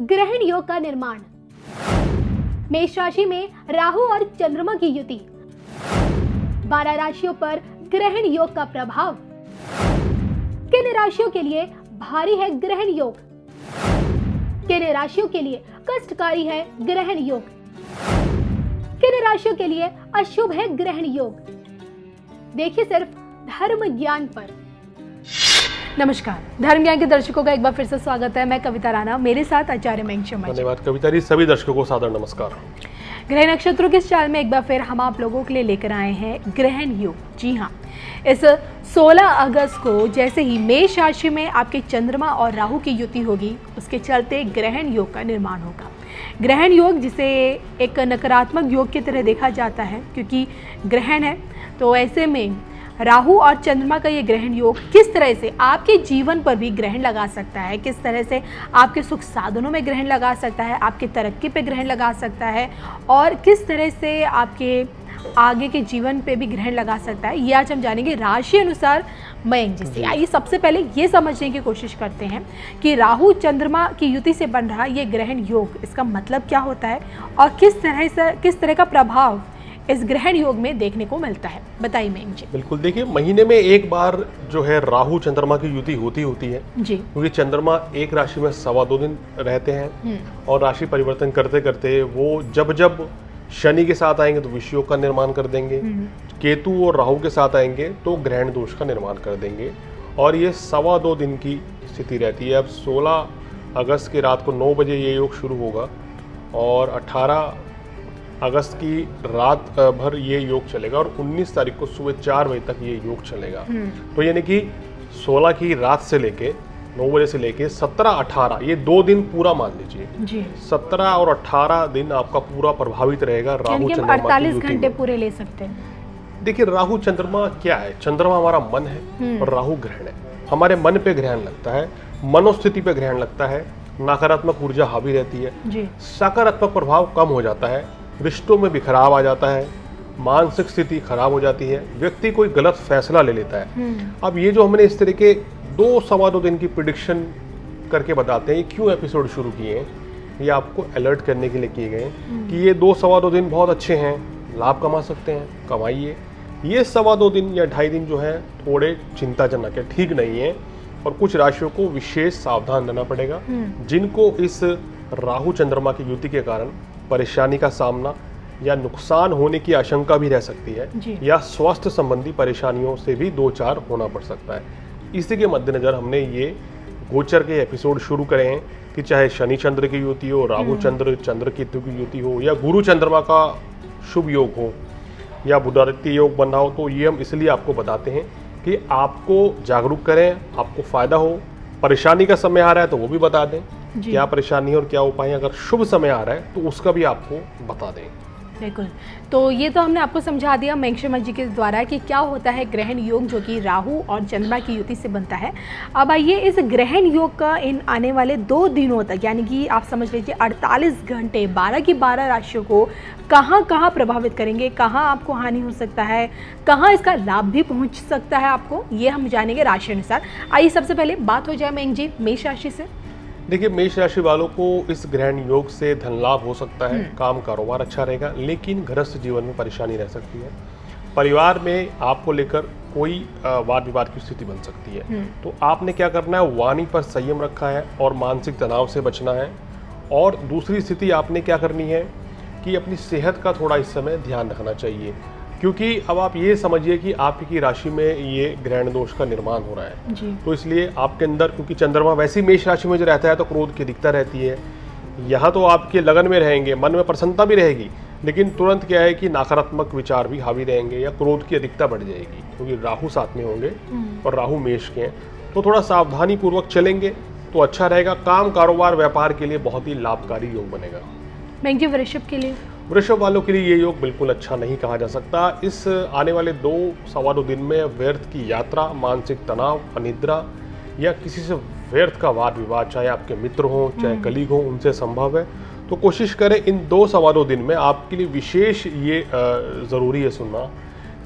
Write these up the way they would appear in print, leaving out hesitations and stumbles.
ग्रहण योग का निर्माण। मेष राशि में राहु और चंद्रमा की युति। 12 राशियों पर ग्रहण योग का प्रभाव। किन राशियों के लिए भारी है ग्रहण योग? किन राशियों के लिए कष्टकारी है ग्रहण योग? किन राशियों के लिए अशुभ है ग्रहण योग? देखिए सिर्फ धर्म ज्ञान पर। नमस्कार, धर्म ज्ञान के दर्शकों का एक बार फिर से स्वागत है। मैं कविता राणा, मेरे साथ आचार्य मयंक शर्मा। धन्यवाद कविता जी। सभी दर्शकों को सादर नमस्कार। ग्रह नक्षत्रों के इस चाल में एक बार फिर हम आप लोगों के लिए लेकर आए हैं ग्रहण योग। जी हाँ, इस 16 अगस्त को जैसे ही मेष राशि में आपके चंद्रमा और राहु की युति होगी, उसके चलते ग्रहण योग का निर्माण होगा। ग्रहण योग जिसे एक नकारात्मक योग की तरह देखा जाता है, क्योंकि ग्रहण है, तो ऐसे में राहु और चंद्रमा का ये ग्रहण योग किस तरह से आपके जीवन पर भी ग्रहण लगा सकता है, किस तरह से आपके सुख साधनों में ग्रहण लगा सकता है, आपकी तरक्की पे ग्रहण लगा सकता है, और किस तरह से आपके आगे के जीवन पे भी ग्रहण लगा सकता है, ये आज हम जानेंगे राशि अनुसार मयंक जी से। आइए सबसे पहले ये समझने की कोशिश करते हैं कि राहु चंद्रमा की युति से बन रहा ये ग्रहण योग, इसका मतलब क्या होता है और किस तरह का प्रभाव इस ग्रहण योग में देखने को मिलता है। बताइए मयंक जी। बिल्कुल, देखिए महीने में एक बार जो है राहु चंद्रमा की युति होती है जी, क्योंकि चंद्रमा एक राशि में 2.25 दिन रहते हैं और राशि परिवर्तन करते करते वो जब जब शनि के साथ आएंगे तो विषय योग का निर्माण कर देंगे, केतु और राहु के साथ आएंगे तो ग्रहण दोष का निर्माण कर देंगे, और ये 2.25 दिन की स्थिति रहती है। अब 16 अगस्त की रात को 9 बजे ये योग शुरू होगा और 18 अगस्त की रात भर ये योग चलेगा और 19 तारीख को सुबह 4 बजे तक ये योग चलेगा। तो यानी कि 16 की रात से लेके 9 बजे से लेके 17-18 ये 2 दिन पूरा मान लीजिए जी। 17 और 18 दिन आपका पूरा प्रभावित रहेगा राहु चंद्रमा की 48 घंटे पूरे ले सकते हैं। देखिए राहु चंद्रमा क्या है? चंद्रमा हमारा मन है और राहु ग्रहण है। हमारे मन पे ग्रहण लगता है, मनोस्थिति पे ग्रहण लगता है, नकारात्मक ऊर्जा हावी रहती है जी। सकारात्मक प्रभाव कम हो जाता है, रिश्तों में बिखराव आ जाता है, मानसिक स्थिति खराब हो जाती है, व्यक्ति कोई गलत फैसला ले लेता है। अब ये जो हमने इस तरह के 2-2.25 दिन की प्रेडिक्शन करके बताते हैं, ये क्यों एपिसोड शुरू किए हैं, ये आपको अलर्ट करने के लिए किए गए हैं कि ये 2-2.25 दिन बहुत अच्छे हैं, लाभ कमा सकते हैं, कमाइए। ये 2.25 दिन या 2.5 दिन जो है थोड़े चिंताजनक है, ठीक नहीं है, और कुछ राशियों को विशेष सावधान रहना पड़ेगा, जिनको इस राहु चंद्रमा की युति के कारण परेशानी का सामना या नुकसान होने की आशंका भी रह सकती है, या स्वास्थ्य संबंधी परेशानियों से भी 2-4 होना पड़ सकता है। इसी के मद्देनजर हमने ये गोचर के एपिसोड शुरू करे हैं कि चाहे शनि चंद्र की युति हो, राहु चंद्र केतु की युति हो, या गुरु चंद्रमा का शुभ योग हो, या बुधादित्य योग बन रहा हो, तो ये हम इसलिए आपको बताते हैं कि आपको जागरूक करें, आपको फायदा हो। परेशानी का समय आ रहा है तो वो भी बता दें क्या परेशानी है और क्या उपाय है। अगर शुभ समय आ रहा है तो उसका भी आपको बता दें। बिल्कुल, तो ये तो हमने आपको समझा दिया मयंक शर्मा जी के द्वारा कि क्या होता है ग्रहण योग, जो कि राहु और चंद्रमा की युति से बनता है। अब आइए इस ग्रहण योग का इन आने वाले 2 दिनों तक, यानी कि आप समझ लीजिए 48 घंटे 12 की 12 राशियों को कहाँ कहाँ प्रभावित करेंगे, कहाँ आपको हानि हो सकता है, कहाँ इसका लाभ भी पहुँच सकता है आपको, ये हम जानेंगे राशि अनुसार। आइए सबसे पहले बात हो जाए मयंक जी मेष राशि से। देखिए मेष राशि वालों को इस ग्रहण योग से धन लाभ हो सकता है, काम कारोबार अच्छा रहेगा, लेकिन गृहस्थ जीवन में परेशानी रह सकती है। परिवार में आपको लेकर कोई वाद विवाद की स्थिति बन सकती है। तो आपने क्या करना है, वाणी पर संयम रखा है और मानसिक तनाव से बचना है। और दूसरी स्थिति आपने क्या करनी है कि अपनी सेहत का थोड़ा इस समय ध्यान रखना चाहिए, क्योंकि अब आप ये समझिए कि आपकी राशि में ये ग्रहण दोष का निर्माण हो रहा है जी। तो इसलिए आपके अंदर, क्योंकि चंद्रमा वैसे ही मेष राशि में जो रहता है तो क्रोध की अधिकता रहती है, यहाँ तो आपके लगन में रहेंगे, मन में प्रसन्नता भी रहेगी, लेकिन तुरंत क्या है कि नकारात्मक विचार भी हावी रहेंगे या क्रोध की अधिकता बढ़ जाएगी, क्योंकि राहु साथ में होंगे और राहु मेष के हैं। तो थोड़ा सावधानी पूर्वक चलेंगे तो अच्छा रहेगा। काम कारोबार व्यापार के लिए बहुत ही लाभकारी योग बनेगा। मयंक जी वृषभ के लिए? वृषभ वालों के लिए ये योग बिल्कुल अच्छा नहीं कहा जा सकता। इस आने वाले 2-2.25 दिन में व्यर्थ की यात्रा, मानसिक तनाव, अनिद्रा या किसी से व्यर्थ का वाद विवाद, चाहे आपके मित्र हों चाहे कलीग हों, उनसे संभव है। तो कोशिश करें इन 2-2.25 दिन में आपके लिए विशेष ये ज़रूरी है सुनना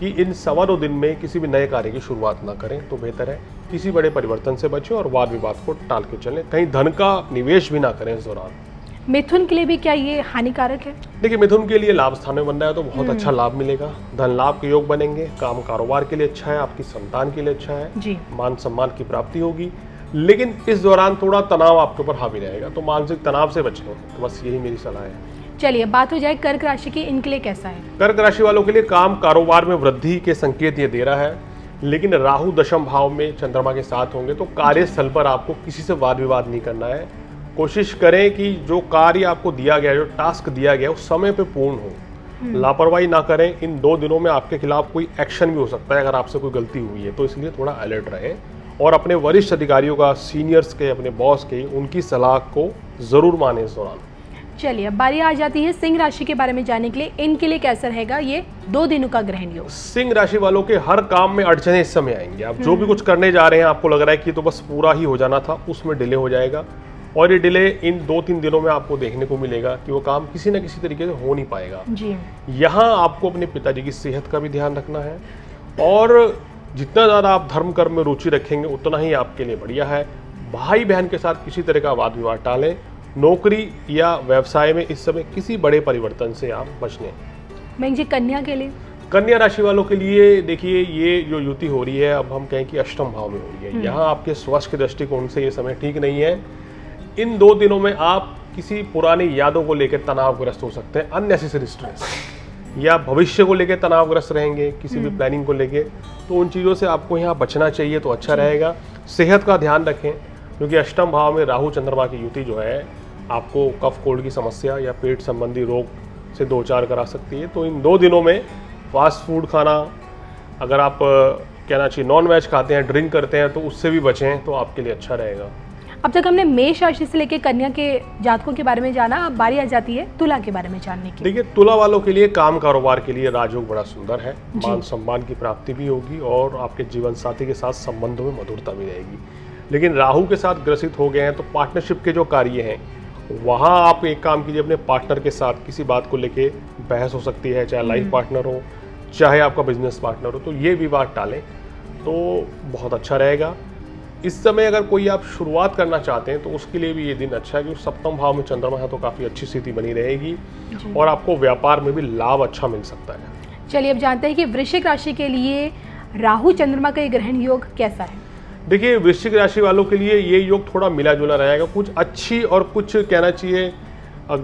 कि इन 2.25 दिन में किसी भी नए कार्य की शुरुआत ना करें तो बेहतर है। किसी बड़े परिवर्तन से बचें और वाद विवाद को टाल के चलें। कहीं धन का निवेश भी ना करें इस दौरान। मिथुन के लिए भी क्या ये हानिकारक है? देखिए, मिथुन के लिए लाभ स्थान में बन रहा है तो बहुत अच्छा लाभ मिलेगा। धन लाभ के योग बनेंगे। काम कारोबार के लिए अच्छा है, आपकी संतान के लिए अच्छा है जी। मान सम्मान की प्राप्ति होगी। लेकिन इस दौरान थोड़ा तनाव आपके ऊपर हावी रहेगा, तो मानसिक तनाव से बचें। तो बस यही मेरी सलाह है। चलिए बात हो जाए कर्क राशि की, इनके लिए कैसा है? कर्क राशि वालों के लिए काम कारोबार में वृद्धि के संकेत ये दे रहा है, लेकिन राहु दशम भाव में चंद्रमा के साथ होंगे तो कार्यस्थल पर आपको किसी से वाद विवाद नहीं करना है। कोशिश करें कि जो कार्य आपको दिया गया, जो टास्क दिया गया, उस समय पे पूर्ण हो। लापरवाही ना करें। इन 2 दिनों में आपके खिलाफ कोई एक्शन भी हो सकता है अगर आपसे कोई गलती हुई है, तो इसलिए थोड़ा अलर्ट रहें और अपने वरिष्ठ अधिकारियों का, सीनियर्स के, अपने बॉस के, उनकी सलाह को जरूर मानें इस दौरान। चलिए अब बारी आ जाती है सिंह राशि के बारे में जानने के लिए। इनके लिए कैसा रहेगा ये 2 दिनों का ग्रहण योग? सिंह राशि वालों के हर काम में अड़चने इस समय आएंगे। आप जो भी कुछ करने जा रहे हैं, आपको लग रहा है कि तो बस पूरा ही हो जाना था, उसमें डिले हो जाएगा। और ये डिले इन 2-3 दिनों में आपको देखने को मिलेगा कि वो काम किसी न किसी तरीके से हो नहीं पाएगा जी। यहाँ आपको अपने पिताजी की सेहत का भी ध्यान रखना है और जितना ज़्यादा आप धर्म कर्म में रुचि रखेंगे उतना ही आपके लिए बढ़िया है। भाई बहन के साथ किसी तरह का वाद विवाद टालें। नौकरी या व्यवसाय में इस समय किसी बड़े परिवर्तन से आप बच लें। मैं जी कन्या के लिए? कन्या राशि वालों के लिए देखिए, ये जो युति हो रही है, अब हम कहें कि अष्टम भाव में हो रही है। यहाँ आपके स्वास्थ्य के दृष्टिकोण से ये समय ठीक नहीं है। इन 2 दिनों में आप किसी पुरानी यादों को लेकर तनावग्रस्त हो सकते हैं, अननेसेसरी स्ट्रेस, या भविष्य को लेकर तनावग्रस्त रहेंगे किसी भी प्लानिंग को लेके, तो उन चीज़ों से आपको यहाँ बचना चाहिए तो अच्छा रहेगा। सेहत का ध्यान रखें क्योंकि अष्टम भाव में राहु चंद्रमा की युति जो है आपको कफ कोल्ड की समस्या या पेट संबंधी रोग से 2-4 करा सकती है। तो इन 2 दिनों में फास्ट फूड खाना, अगर आप कहना चाहिए नॉन वेज खाते हैं, ड्रिंक करते हैं, तो उससे भी बचें तो आपके लिए अच्छा रहेगा। अब तक हमने मेष राशि से लेकर कन्या के जातकों के बारे में जाना, अब बारी आ जाती है तुला के बारे में जानने की। देखिए, तुला वालों के लिए काम कारोबार के लिए राजयोग बड़ा सुंदर है। मान सम्मान की प्राप्ति भी होगी और आपके जीवन साथी के साथ संबंधों में मधुरता भी रहेगी। लेकिन राहु के साथ ग्रसित हो गए हैं तो पार्टनरशिप के जो कार्य हैं वहाँ आप एक काम कीजिए, अपने पार्टनर के साथ किसी बात को लेके बहस हो सकती है, चाहे लाइफ पार्टनर हो चाहे आपका बिजनेस पार्टनर हो, तो ये विवाद टालें तो बहुत अच्छा रहेगा। इस समय अगर कोई आप शुरुआत करना चाहते हैं तो उसके लिए भी ये दिन अच्छा है क्योंकि सप्तम भाव में चंद्रमा है तो काफ़ी अच्छी स्थिति बनी रहेगी और आपको व्यापार में भी लाभ अच्छा मिल सकता है। चलिए अब जानते हैं कि वृश्चिक राशि के लिए राहु चंद्रमा का ये ग्रहण योग कैसा है? देखिए, वृश्चिक राशि वालों के लिए ये योग थोड़ा मिला जुला रहेगा। कुछ अच्छी और कुछ कहना चाहिए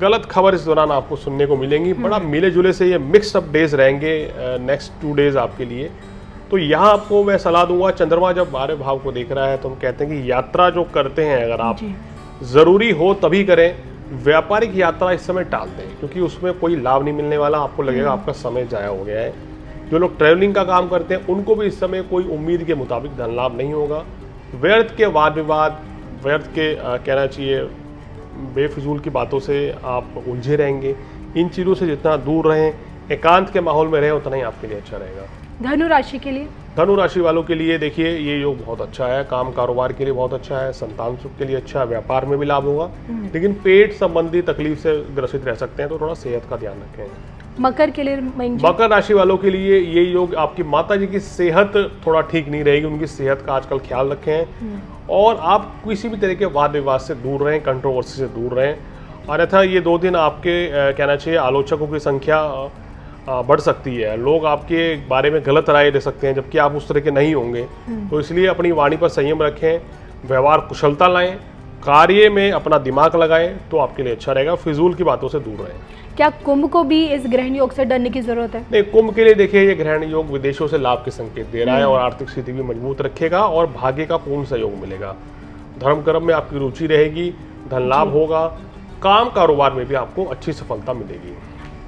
गलत खबर इस दौरान आपको सुनने को मिलेंगी। बड़ा मिले जुले से ये मिक्स अप डेज रहेंगे नेक्स्ट 2 डेज आपके लिए। तो यहाँ आपको मैं सलाह दूंगा, चंद्रमा जब 12 भाव को देख रहा है तो हम कहते हैं कि यात्रा जो करते हैं अगर आप ज़रूरी हो तभी करें। व्यापारिक यात्रा इस समय टाल दें क्योंकि उसमें कोई लाभ नहीं मिलने वाला, आपको लगेगा आपका समय जाया हो गया है। जो लोग ट्रैवलिंग का काम करते हैं उनको भी इस समय कोई उम्मीद के मुताबिक धन लाभ नहीं होगा। व्यर्थ के वाद विवाद, व्यर्थ के कहना चाहिए बेफिजूल की बातों से आप उलझे रहेंगे। इन चीज़ों से जितना दूर रहें, एकांत के माहौल में रहें, उतना ही आपके लिए अच्छा रहेगा। धनु राशि के लिए? धनु राशि वालों के लिए देखिए, ये योग बहुत अच्छा है। काम कारोबार के लिए बहुत अच्छा है, संतान सुख के लिए अच्छा है, व्यापार में भी लाभ होगा। लेकिन पेट संबंधी तकलीफ से ग्रसित रह सकते हैं तो थोड़ा सेहत का ध्यान रखें। मकर के लिए? मकर राशि वालों के लिए ये योग, आपकी माता जी की सेहत थोड़ा ठीक नहीं रहेगी, उनकी सेहत का आजकल ख्याल रखें और आप किसी भी तरह के वाद विवाद से दूर रहें, कंट्रोवर्सी से दूर रहें। अन्यथा ये 2 दिन आपके कहना चाहिए आलोचकों की संख्या बढ़ सकती है। लोग आपके बारे में गलत राय दे सकते हैं जबकि आप उस तरह के नहीं होंगे। तो इसलिए अपनी वाणी पर संयम रखें, व्यवहार कुशलता लाएं, कार्य में अपना दिमाग लगाएं तो आपके लिए अच्छा रहेगा। फिजूल की बातों से दूर रहें। क्या कुंभ को भी इस ग्रहण योग से डरने की जरूरत है? नहीं, कुंभ के लिए देखिए ये ग्रहण योग विदेशों से लाभ के संकेत दे रहा है और आर्थिक स्थिति भी मजबूत रखेगा और भाग्य का पूर्ण सहयोग मिलेगा। धर्म कर्म में आपकी रुचि रहेगी, धन लाभ होगा, काम कारोबार में भी आपको अच्छी सफलता मिलेगी।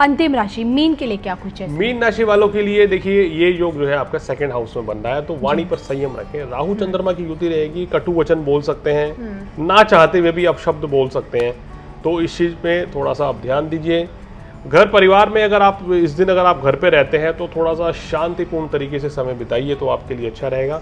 अंतिम राशि मीन के लिए क्या कुछ है? मीन राशि वालों के लिए देखिए, ये योग जो है आपका 2nd हाउस में बन रहा है तो वाणी पर संयम रखें। राहु चंद्रमा की युति रहेगी, कटु वचन बोल सकते हैं, ना चाहते हुए भी आप शब्द बोल सकते हैं, तो इस चीज पे थोड़ा सा आप ध्यान दीजिए। घर परिवार में अगर आप इस दिन अगर आप घर पे रहते हैं तो थोड़ा सा शांतिपूर्ण तरीके से समय बिताइए तो आपके लिए अच्छा रहेगा।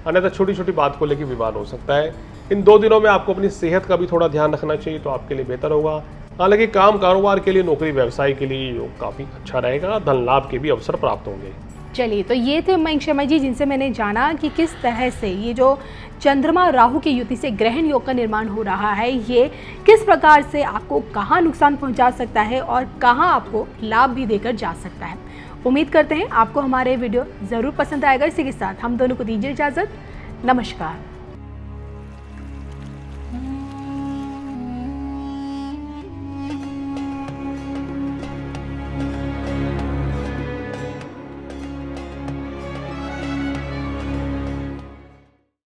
अन्यथा छोटी छोटी बात को लेकर विवाद हो सकता है। इन 2 दिनों में आपको अपनी सेहत का भी थोड़ा ध्यान रखना चाहिए तो आपके लिए बेहतर होगा। हालांकि काम कारोबार के लिए, नौकरी व्यवसाय के लिए योग काफ़ी अच्छा रहेगा, धन लाभ के भी अवसर प्राप्त होंगे। चलिए, तो ये थे मयंक शर्मा जी, जिनसे मैंने जाना कि किस तरह से ये जो चंद्रमा राहु की युति से ग्रहण योग का निर्माण हो रहा है, ये किस प्रकार से आपको कहाँ नुकसान पहुंचा सकता है और कहाँ आपको लाभ भी देकर जा सकता है। उम्मीद करते हैं आपको हमारे वीडियो ज़रूर पसंद आएगा। इसी के साथ हम दोनों को दीजिए इजाज़त। नमस्कार।